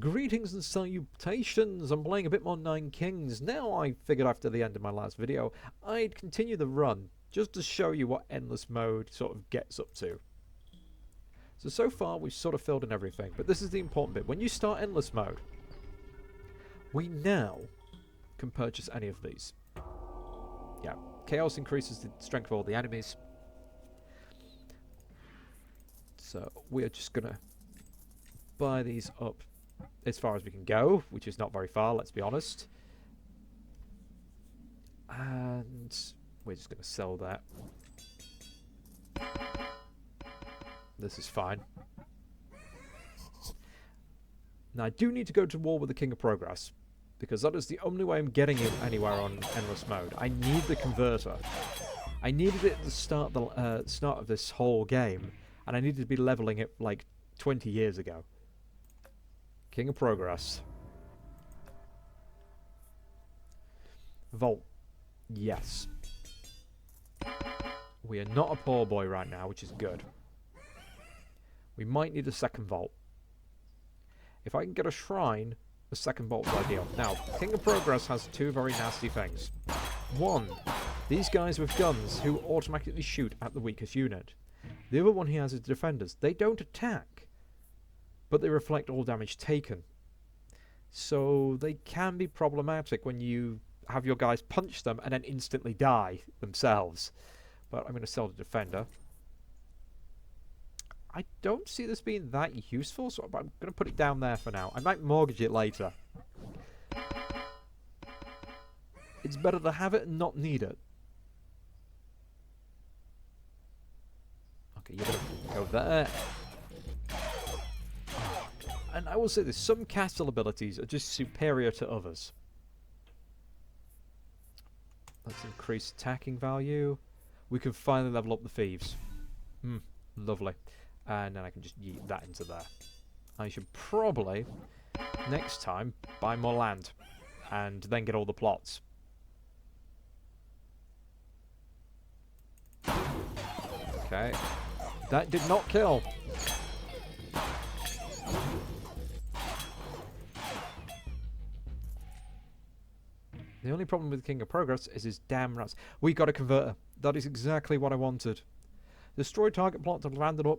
Greetings and salutations! I'm playing a bit more Nine Kings. Now I figured after the end of my last video, I'd continue the run, just to show you what Endless Mode sort of gets up to. So far we've sort of filled in everything, but this is the important bit. When you start Endless Mode, we now can purchase any of these. Yeah, Chaos increases the strength of all the enemies. So we're just gonna buy these up as far as we can go, which is not very far, let's be honest. And we're just going to sell that. This is fine. Now I do need to go to war with the King of Progress, because that is the only way I'm getting it anywhere on Endless Mode. I need the converter. I needed it at the start of this whole game, and I needed to be leveling it like 20 years ago. King of Progress. Vault. Yes. We are not a poor boy right now, which is good. We might need a second vault. If I can get a shrine, a second vault is ideal. Now, King of Progress has two very nasty things. One, these guys with guns who automatically shoot at the weakest unit. The other one he has is defenders. They don't attack, but they reflect all damage taken. So they can be problematic when you have your guys punch them and then instantly die themselves. But I'm going to sell the defender. I don't see this being that useful, so I'm going to put it down there for now. I might mortgage it later. It's better to have it and not need it. Okay, you're going to go there. And I will say this, some castle abilities are just superior to others. Let's increase attacking value. We can finally level up the thieves. Lovely. And then I can just yeet that into there. I should probably, next time, buy more land. And then get all the plots. Okay. That did not kill. The only problem with King of Progress is his damn rats. We got a converter. That is exactly what I wanted. Destroy target plot to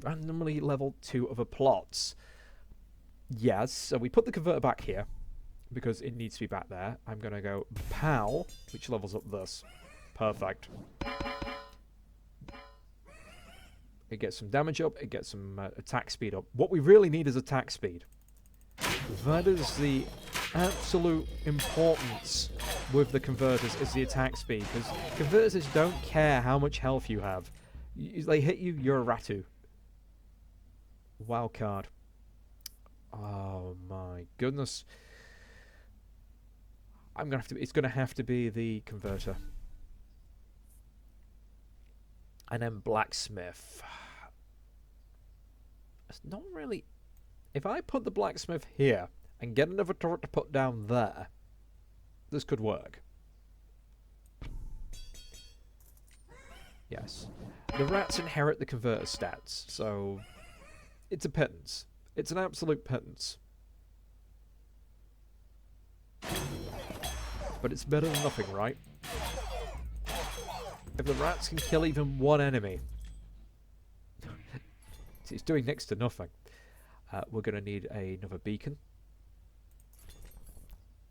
randomly level 2 other plots. Yes, so we put the converter back here because it needs to be back there. I'm going to go POW, which levels up this. Perfect. It gets some damage up, it gets some attack speed up. What we really need is attack speed. That is the absolute importance with the converters, is the attack speed, because converters don't care how much health you have. They hit you, you're a Ratu. Wild card. Oh my goodness. It's gonna have to be the converter. And then blacksmith. It's not really. If I put the blacksmith here and get another turret to put down there, this could work. Yes. The rats inherit the converter stats, so it's a pittance. It's an absolute pittance. But it's better than nothing, right? If the rats can kill even one enemy, it's doing next to nothing. We're going to need another beacon.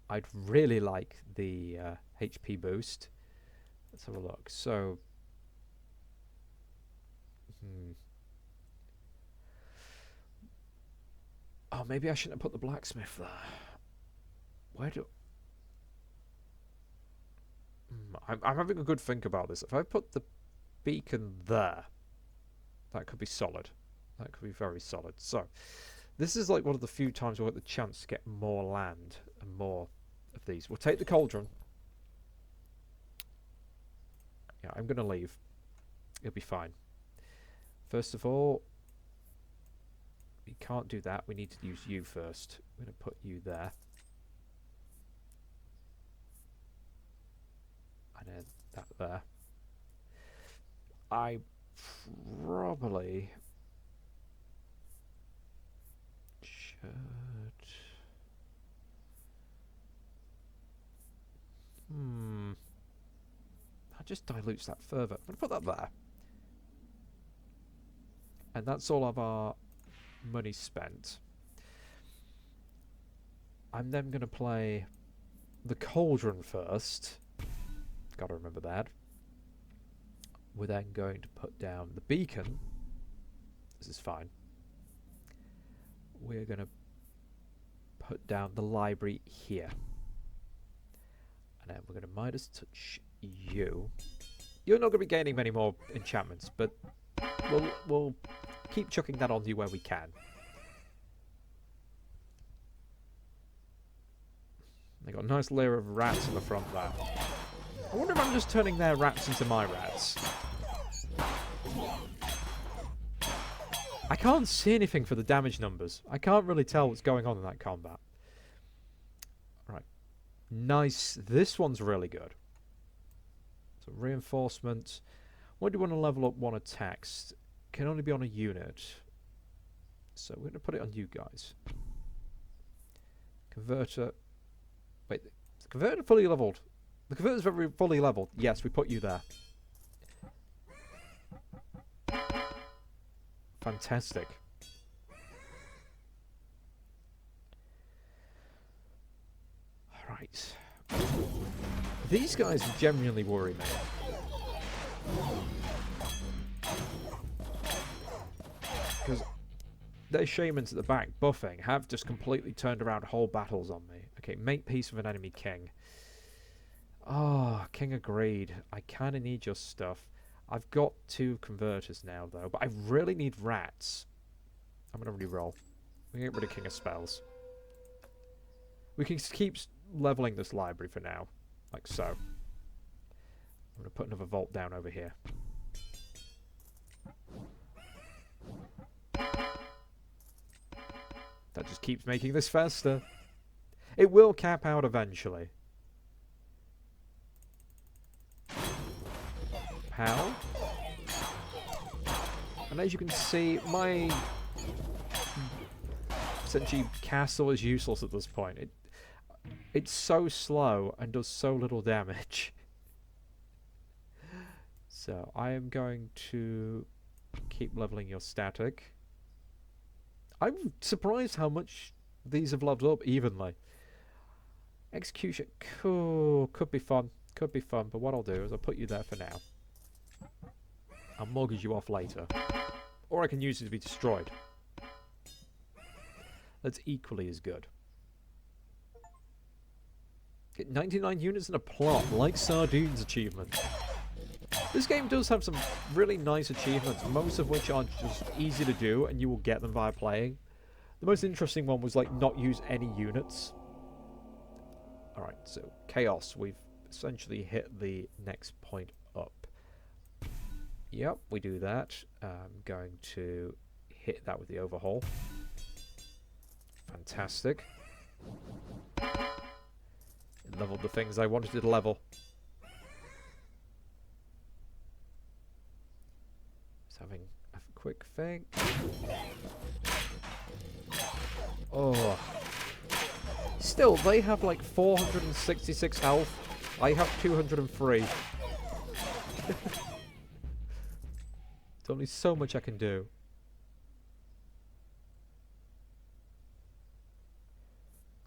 I'd really like the HP boost. Let's have a look. So, oh, maybe I shouldn't have put the blacksmith there. Where do... I'm having a good think about this. If I put the beacon there, that could be solid. That could be very solid. So, this is like one of the few times we'll get the chance to get more land and more of these. We'll take the cauldron. Yeah, I'm going to leave. It'll be fine. First of all, we can't do that. We need to use you first. I'm going to put you there. And then that there. I probably should That just dilutes that further. I'm going to put that there. And that's all of our money spent. I'm then going to play the Cauldron first. Gotta remember that. We're then going to put down the beacon. This is fine. We're going to put down the library here. And then we're going to Midas touch you. You're not going to be gaining many more enchantments, but we'll keep chucking that on you where we can. They got a nice layer of rats in the front there. I wonder if I'm just turning their rats into my rats. I can't see anything for the damage numbers. I can't really tell what's going on in that combat. Right. Nice. This one's really good. So reinforcement. When do you want to level up one attacks? Can only be on a unit. So we're going to put it on you guys. Converter. Wait, the converter fully leveled. The converter's very fully leveled. Yes, we put you there. Fantastic. Alright. These guys genuinely worry me. Because their shamans at the back, buffing, have just completely turned around whole battles on me. Okay, make peace with an enemy king. Oh, king agreed. I kind of need your stuff. I've got 2 converters now, though, but I really need rats. I'm going to re-roll. We can get rid of king of spells. We can keep leveling this library for now, like so. I'm going to put another vault down over here. That just keeps making this faster. It will cap out eventually. How? And as you can see, my essentially castle is useless at this point. It's so slow and does so little damage. So I am going to keep leveling your static. I'm surprised how much these have leveled up evenly. Execution could be fun. Could be fun, but what I'll do is I'll put you there for now. I'll mortgage you off later. Or I can use it to be destroyed. That's equally as good. Get 99 units in a plot, like Sardines achievement. This game does have some really nice achievements, most of which are just easy to do, and you will get them via playing. The most interesting one was, like, not use any units. Alright, so Chaos. We've essentially hit the next point up. Yep, we do that. I'm going to hit that with the overhaul. Fantastic. It leveled the things I wanted it to level. Just having a quick think. Oh. Still, they have like 466 health. I have 203. There's only so much I can do.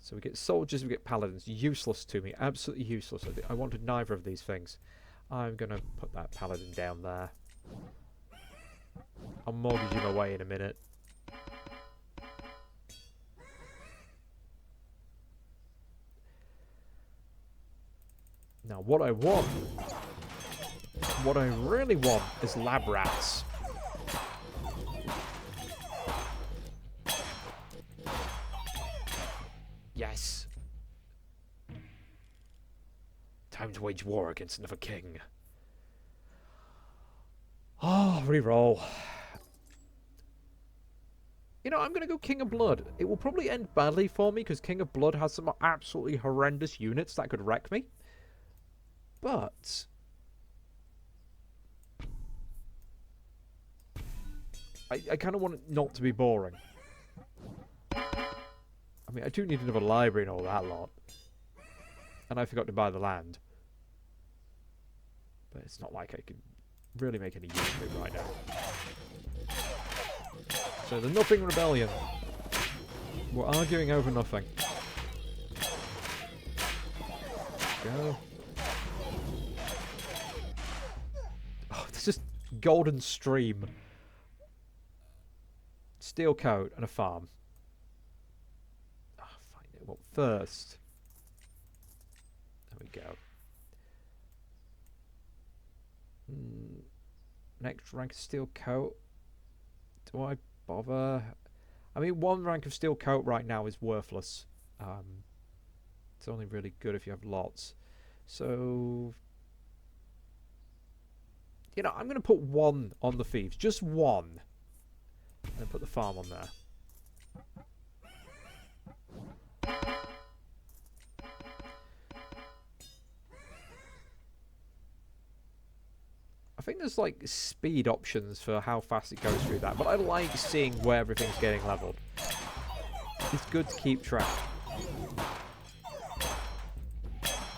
So we get soldiers, we get paladins. Useless to me. Absolutely useless. I wanted neither of these things. I'm going to put that paladin down there. I'll mortgage him away in a minute. Now what I want, what I really want is lab rats. Yes. Time to wage war against another king. Oh, reroll. You know, I'm going to go King of Blood. It will probably end badly for me because King of Blood has some absolutely horrendous units that could wreck me. But I kind of want it not to be boring. I mean, I do need another library and all that lot. And I forgot to buy the land. But it's not like I can really make any use of it right now. So the Nothing Rebellion. We're arguing over nothing. Go. Oh, it's just golden stream. Steel coat and a farm. Oh, find it. Well, first. There we go. Next rank of steel coat. Do I bother? I mean, one rank of steel coat right now is worthless. It's only really good if you have lots. So, you know, I'm going to put one on the thieves. Just one. And put the farm on there. I think there's like speed options for how fast it goes through that, but I like seeing where everything's getting leveled. It's good to keep track.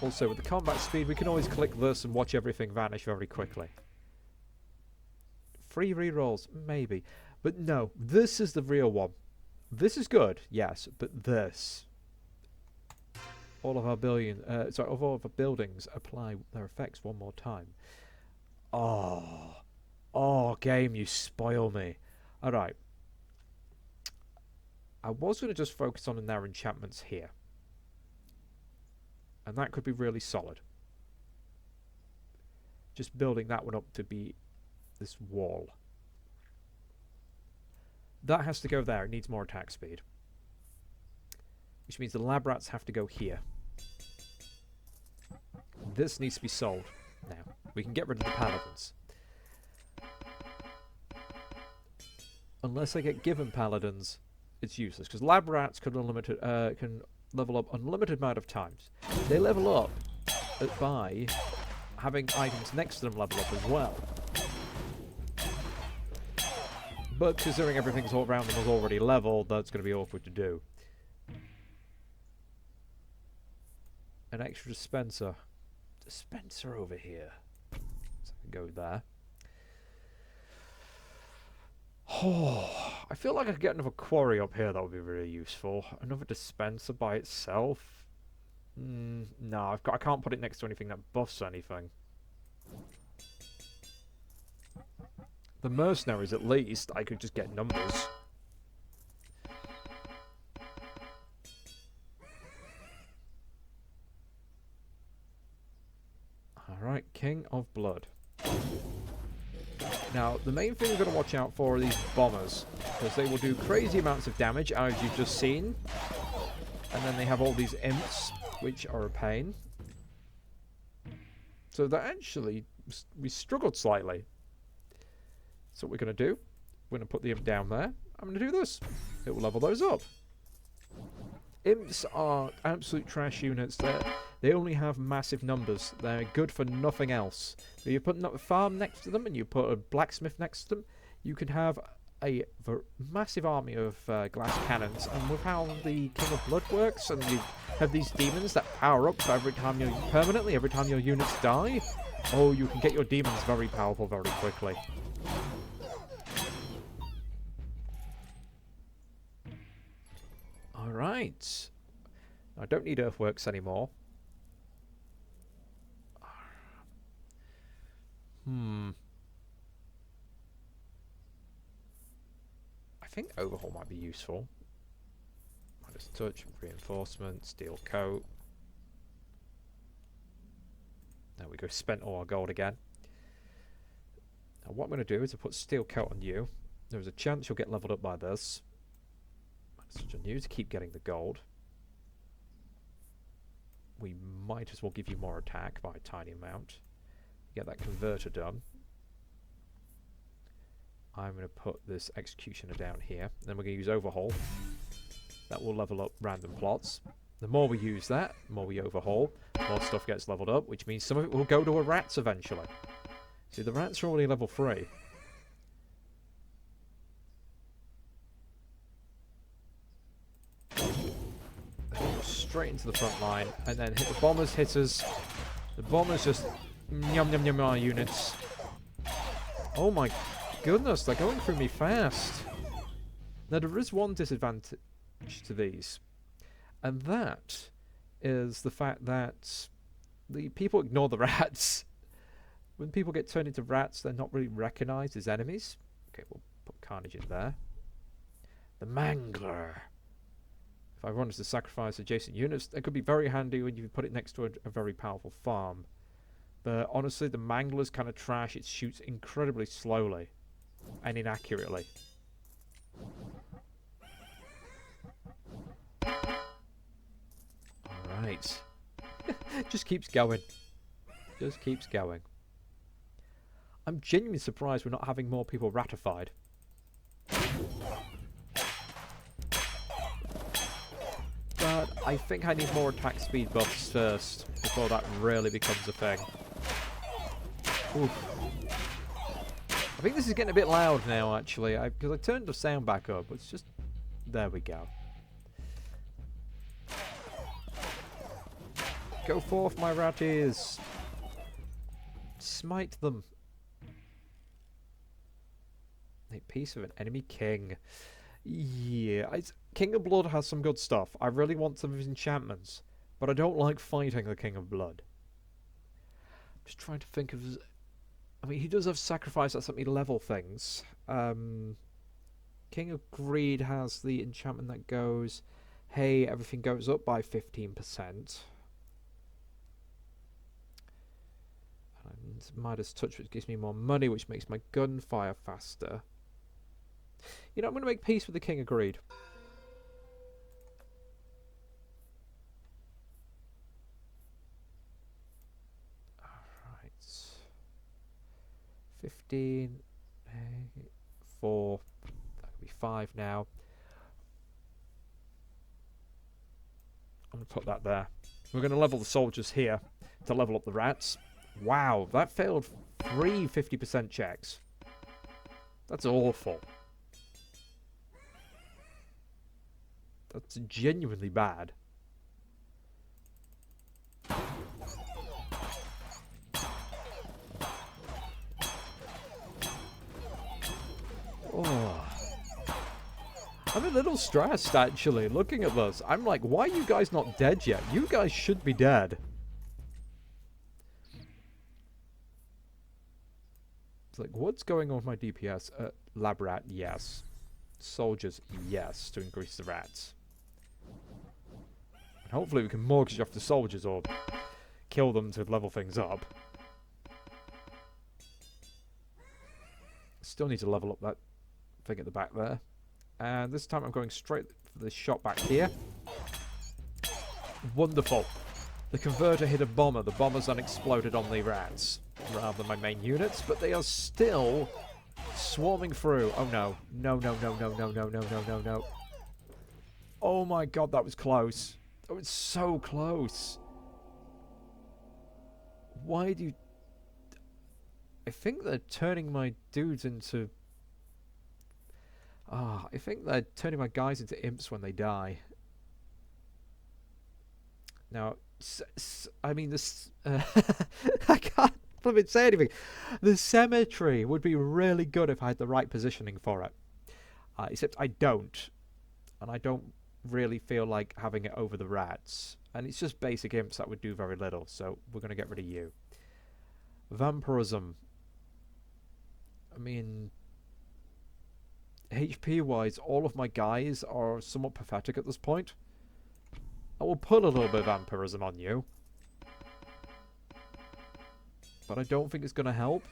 Also, with the combat speed, we can always click this and watch everything vanish very quickly. Free rerolls, maybe. But no, this is the real one. This is good, yes, but this. All of our all of our buildings apply their effects one more time. Oh, game, you spoil me. Alright. I was going to just focus on their enchantments here. And that could be really solid. Just building that one up to be this wall. That has to go there. It needs more attack speed. Which means the lab rats have to go here. This needs to be sold now. We can get rid of the paladins. Unless I get given paladins, it's useless. Because lab rats can level up unlimited amount of times. They level up by having items next to them level up as well. But considering everything's all around them is already leveled, that's going to be awkward to do. An extra dispenser. Dispenser over here. So I can go there. Oh, I feel like I could get another quarry up here. That would be really useful. Another dispenser by itself. No, I can't put it next to anything that buffs anything. The mercenaries, at least, I could just get numbers. Alright, King of Blood. Now, the main thing we're going to watch out for are these bombers, because they will do crazy amounts of damage, as you've just seen. And then they have all these imps, which are a pain. So that actually, we struggled slightly. So what we're going to do, we're going to put the imp down there. I'm going to do this. It will level those up. Imps are absolute trash units. They only have massive numbers. They're good for nothing else. If you put a farm next to them and you put a blacksmith next to them, you can have a massive army of glass cannons. And with how the King of Blood works, and you have these demons that power up every time your units die, oh, you can get your demons very powerful very quickly. Alright. I don't need earthworks anymore. I think overhaul might be useful. Minus touch, reinforcement, steel coat. There we go, spent all our gold again. Now what I'm going to do is I put steel coat on you. There's a chance you'll get leveled up by this. Minus touch on you to keep getting the gold. We might as well give you more attack by a tiny amount. Get that converter done. I'm going to put this executioner down here. Then we're going to use overhaul. That will level up random plots. The more we use that, the more we overhaul, more stuff gets leveled up, which means some of it will go to a rats eventually. See, the rats are already level 3. Straight into the front line, and then hit the bombers, hitters. The bombers just Yum yum yum units. Oh my goodness, they're going through me fast. Now there is one disadvantage to these, and that is the fact that the people ignore the rats. When people get turned into rats, they're not really recognised as enemies. Okay, we'll put Carnage in there. The Mangler. If I wanted to sacrifice adjacent units, that could be very handy when you put it next to a very powerful farm. But honestly, the Mangler's kind of trash. It shoots incredibly slowly and inaccurately. Alright. Just keeps going. Just keeps going. I'm genuinely surprised we're not having more people ratified. But I think I need more attack speed buffs first before that really becomes a thing. Oof. I think this is getting a bit loud now, actually, because I turned the sound back up. It's just... There we go. Go forth, my ratties! Smite them. Make peace with an enemy king. Yeah, King of Blood has some good stuff. I really want some of his enchantments, but I don't like fighting the King of Blood. I'm just trying to think of... I mean, he does have sacrifice that let me level things. King of Greed has the enchantment that goes, hey, everything goes up by 15%. And Midas Touch, which gives me more money, which makes my gun fire faster. You know, I'm going to make peace with the King of Greed. Alright. 15, 4, that could be 5 now. I'm going to put that there. We're going to level the soldiers here to level up the rats. Wow, that failed 3 50% checks. That's awful. That's genuinely bad. Oh. I'm a little stressed, actually, looking at this. I'm like, why are you guys not dead yet? You guys should be dead. It's like, what's going on with my DPS? Lab rat, yes. Soldiers, yes, to increase the rats. And hopefully we can mortgage off the soldiers or kill them to level things up. Still need to level up that thing at the back there. And this time I'm going straight for the shot back here. Wonderful. The converter hit a bomber. The bombers then exploded on the rats rather than my main units, but they are still swarming through. Oh no. No, no, no, no, no, no, no, no, no, no. Oh my god, that was close. That was so close. Why do you... I think they're turning my dudes into... I think they're turning my guys into imps when they die. Now, I mean, this... I can't even say anything. The cemetery would be really good if I had the right positioning for it. Except I don't. And I don't really feel like having it over the rats. And it's just basic imps that would do very little. So we're going to get rid of you. Vampirism. I mean... HP-wise, all of my guys are somewhat pathetic at this point. I will put a little bit of vampirism on you. But I don't think it's going to help.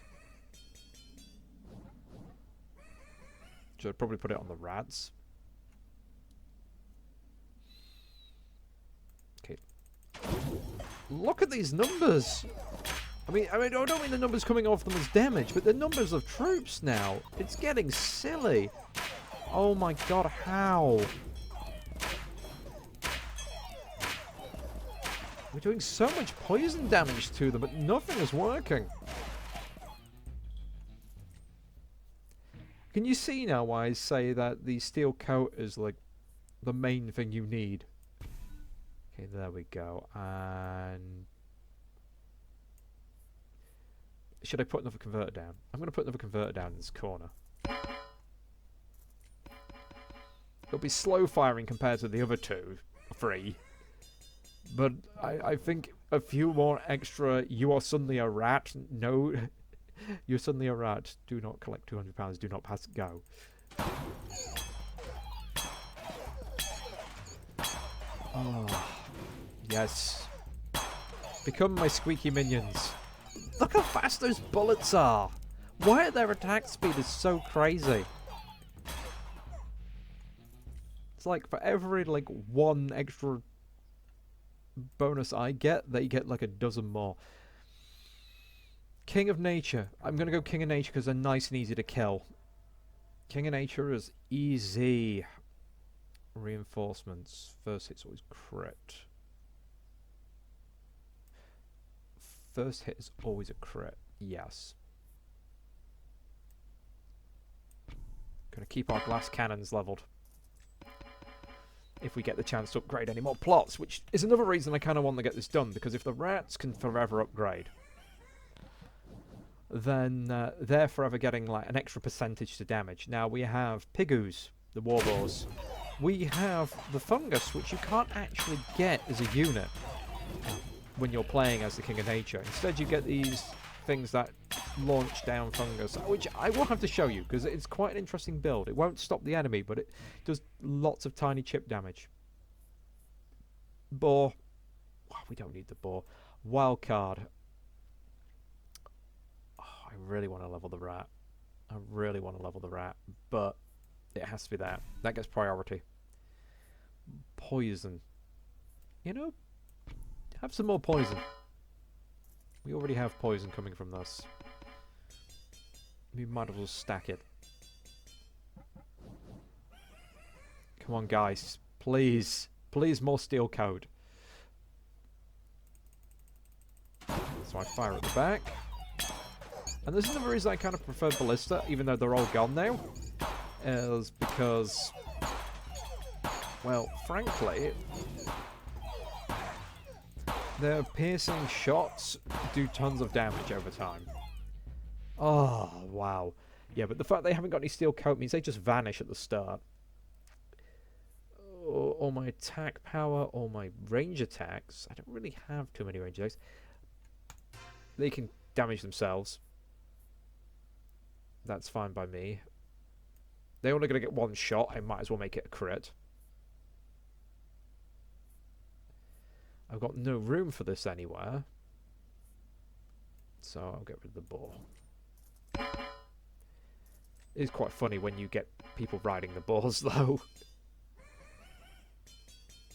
Should probably put it on the rats. Okay. Look at these numbers! I mean, I don't mean the numbers coming off them as damage, but the numbers of troops now. It's getting silly. Oh my god, how? We're doing so much poison damage to them, but nothing is working. Can you see now why I say that the steel coat is like the main thing you need? Okay, there we go. And should I put another converter down? I'm going to put another converter down in this corner. It'll be slow firing compared to the other three. But I think a few more extra, you are suddenly a rat. No, you're suddenly a rat. Do not collect £200. Do not pass go. Oh, yes. Become my squeaky minions. Look how fast those bullets are. Why their attack speed is so crazy. It's like for every like one extra bonus I get, they get like a dozen more. King of Nature. I'm going to go King of Nature because they're nice and easy to kill. King of Nature is easy. Reinforcements. First hit's always crit. First hit is always a crit. Yes. Gonna keep our glass cannons leveled. If we get the chance to upgrade any more plots, which is another reason I kind of want to get this done, because if the rats can forever upgrade, then they're forever getting like an extra percentage to damage. Now we have Pigoos, the Warboars. We have the Fungus, which you can't actually get as a unit when you're playing as the King of Nature. Instead you get these things that launch down Fungus, which I will have to show you because it's quite an interesting build. It won't stop the enemy, but it does lots of tiny chip damage. Boar. Oh, we don't need the boar. Wild card. Oh, I really want to level the rat. I really want to level the rat, but it has to be that. That gets priority. Poison. You know, have some more poison. We already have poison coming from this. We might as well stack it. Come on, guys. Please. Please, more steel code. So I fire at the back. And this is another reason I kind of prefer Ballista, even though they're all gone now. Is because, well, frankly, their piercing shots do tons of damage over time. Oh, wow. Yeah, but the fact they haven't got any steel coat means they just vanish at the start. Or my attack power, or my range attacks. I don't really have too many range attacks. They can damage themselves. That's fine by me. They're only going to get one shot. I might as well make it a crit. I've got no room for this anywhere. So I'll get rid of the boar. It is quite funny when you get people riding the boars, though.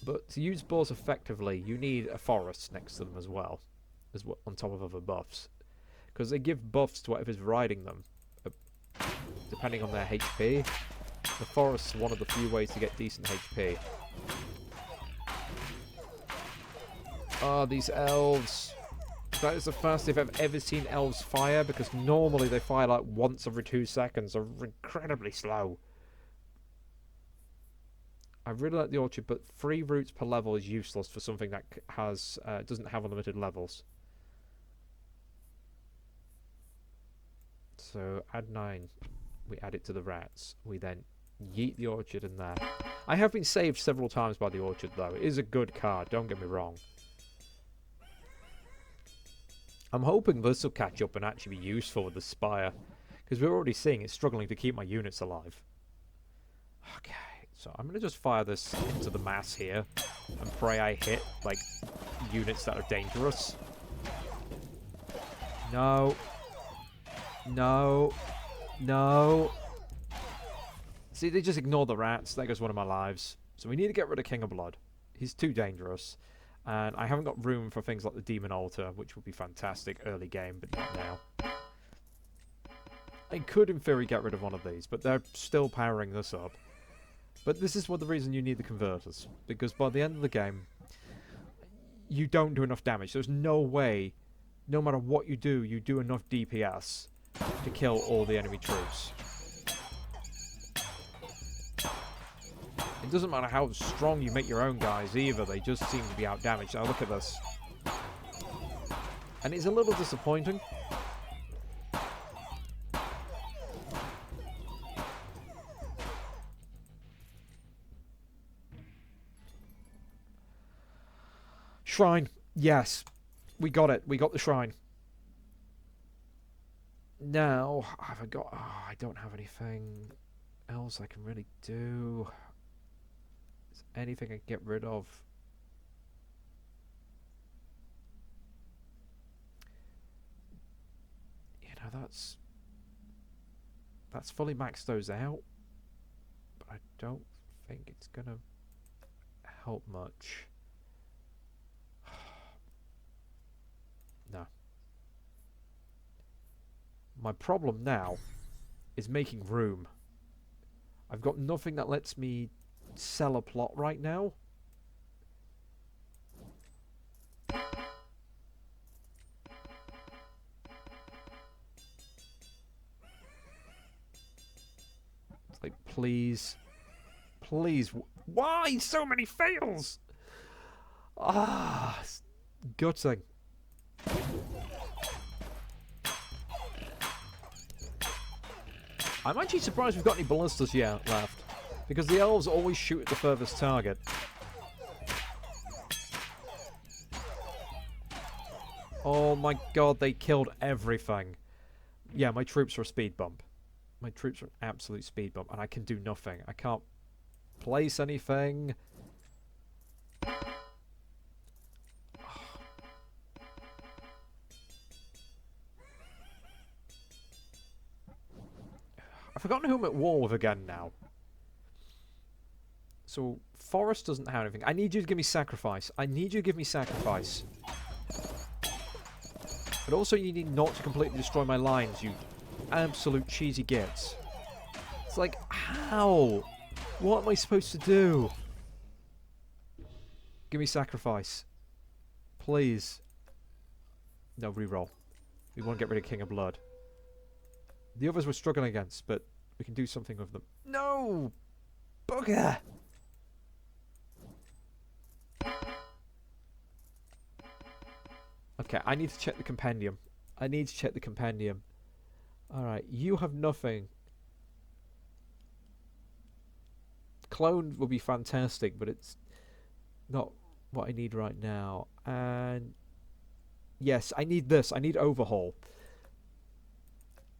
But to use boars effectively, you need a forest next to them as well on top of other buffs. Because they give buffs to whatever's riding them, depending on their HP. The forest's one of the few ways to get decent HP. Oh, these elves. That is the fastest I've ever seen elves fire, because normally they fire like once every 2 seconds. They're incredibly slow. I really like the orchard, but 3 roots per level is useless for something that has doesn't have unlimited levels. So add 9. We add it to the rats. We then yeet the orchard in there. I have been saved several times by the orchard, though. It is a good card, don't get me wrong. I'm hoping this will catch up and actually be useful with the Spire, because we're already seeing it's struggling to keep my units alive. Okay, so I'm going to just fire this into the mass here and pray I hit, like, units that are dangerous. No. No. No. See, they just ignore the rats. There goes one of my lives. So we need to get rid of King of Blood. He's too dangerous. And I haven't got room for things like the Demon Altar, which would be fantastic early game, but not now. I could, in theory, get rid of one of these, but they're still powering this up. But this is the reason you need the converters, because by the end of the game, you don't do enough damage. There's no way, no matter what you do enough DPS to kill all the enemy troops. It doesn't matter how strong you make your own guys either, they just seem to be outdamaged. Now look at this. And it's a little disappointing. shrine. Yes. We got it. We got the shrine. Now, have I got... Oh, I don't have anything else I can really do. Is there anything I can get rid of? You know, that's fully maxed those out. But I don't think it's going to help much. No. My problem now is making room. I've got nothing that lets me sell a plot right now. It's like, please. Please. Why so many fails? Ah, gutting. I'm actually surprised we've got any ballistas yet left, because the elves always shoot at the furthest target. Oh my god, they killed everything. Yeah, my troops are a speed bump. My troops are an absolute speed bump, and I can do nothing. I can't place anything. I've forgotten who I'm at war with again now. So, Forest doesn't have anything. I need you to give me sacrifice. I need you to give me sacrifice. But also you need not to completely destroy my lines, you absolute cheesy gits. It's like, how? What am I supposed to do? Give me sacrifice. Please. No, reroll. We want to get rid of King of Blood. The others we're struggling against, but we can do something with them. No! Bugger! Okay, I need to check the compendium. I need to check the compendium. Alright, you have nothing. Clone will be fantastic, but it's not what I need right now. And yes, I need this. I need overhaul.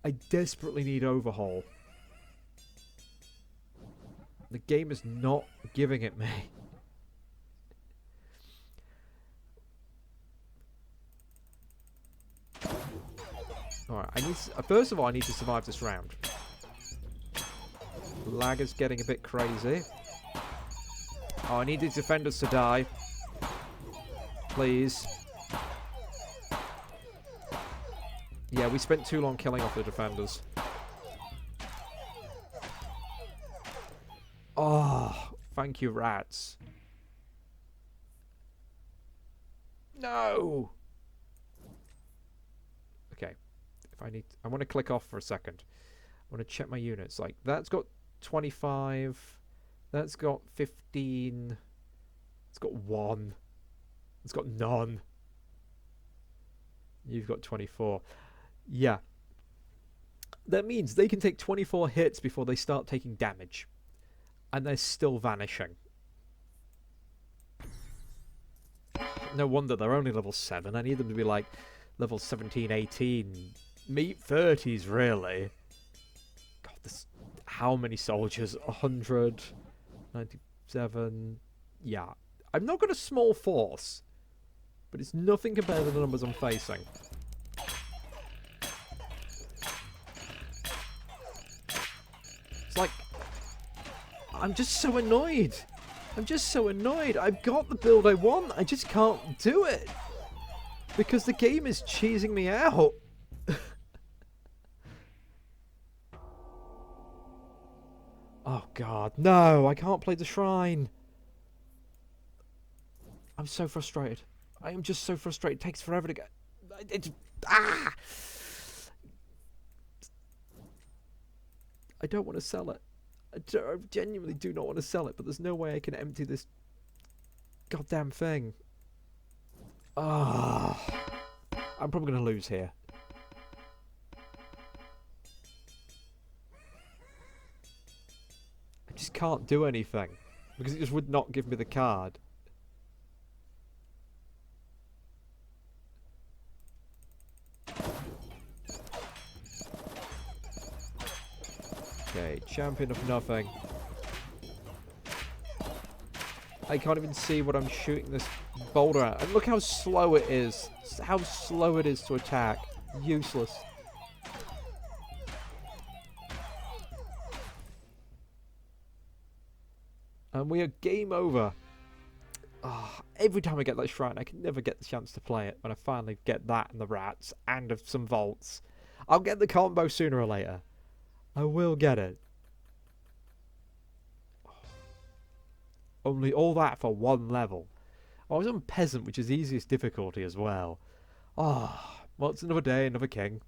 I desperately need overhaul. The game is not giving it me. Alright, I need to, first of all, I need to survive this round. Lag is getting a bit crazy. Oh, I need these defenders to die. Please. Yeah, we spent too long killing off the defenders. Oh, thank you, rats. No! Okay. If I need... I want to click off for a second. I want to check my units. Like, that's got 25. That's got 15. It's got 1. It's got none. You've got 24. Yeah. That means they can take 24 hits before they start taking damage. And they're still vanishing. No wonder they're only level 7. I need them to be like level 17, 18. Meet 30s, really. God, this... How many soldiers? 100... 97... Yeah. I've not got a small force. But it's nothing compared to the numbers I'm facing. It's like... I'm just so annoyed. I'm just so annoyed. I've got the build I want. I just can't do it. Because the game is cheesing me out. Oh god, no, I can't play the shrine. I'm so frustrated. I am just so frustrated. It takes forever to get... I don't want to sell it. I genuinely do not want to sell it, but there's no way I can empty this goddamn thing. I'm probably going to lose here. I just can't do anything because it just would not give me the card. Okay, champion of nothing. I can't even see what I'm shooting this boulder at. And look how slow it is. How slow it is to attack. Useless. And we are game over. Oh, every time I get that shrine, I can never get the chance to play it. When I finally get that and the rats and some vaults. I'll get the combo sooner or later. I will get it. Only all that for one level. I was on Peasant, which is the easiest difficulty as well. Ah, well, it's another day, another king.